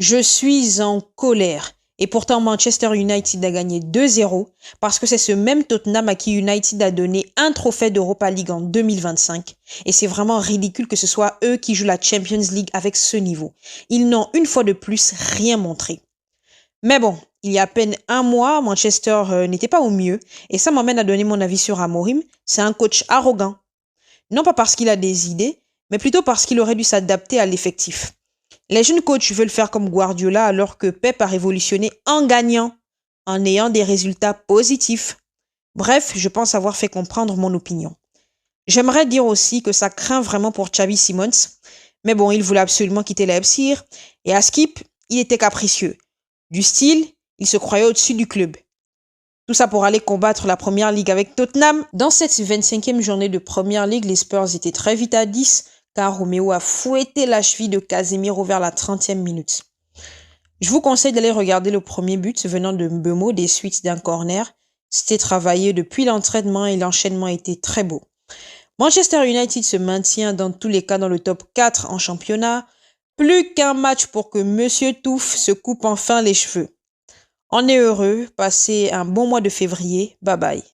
Je suis en colère. Et pourtant, Manchester United a gagné 2-0 parce que c'est ce même Tottenham à qui United a donné un trophée d'Europa League en 2025. Et c'est vraiment ridicule que ce soit eux qui jouent la Champions League avec ce niveau. Ils n'ont une fois de plus rien montré. Mais bon, il y a à peine un mois, Manchester n'était pas au mieux. Et ça m'amène à donner mon avis sur Amorim. C'est un coach arrogant. Non pas parce qu'il a des idées, mais plutôt parce qu'il aurait dû s'adapter à l'effectif. Les jeunes coachs veulent faire comme Guardiola alors que Pep a révolutionné en gagnant, en ayant des résultats positifs. Bref, je pense avoir fait comprendre mon opinion. J'aimerais dire aussi que ça craint vraiment pour Xavi Simons, mais bon, il voulait absolument quitter Leipzig, et à Skip, il était capricieux. Du style, il se croyait au-dessus du club. Tout ça pour aller combattre la Première Ligue avec Tottenham. Dans cette 25e journée de Première Ligue, les Spurs étaient très vite à 10, car Romeo a fouetté la cheville de Casemiro vers la 30e minute. Je vous conseille d'aller regarder le premier but venant de Mbeumo des suites d'un corner. C'était travaillé depuis l'entraînement et l'enchaînement était très beau. Manchester United se maintient dans tous les cas dans le top 4 en championnat. Plus qu'un match pour que Monsieur Touffe se coupe enfin les cheveux. On est heureux, passez un bon mois de février, bye bye.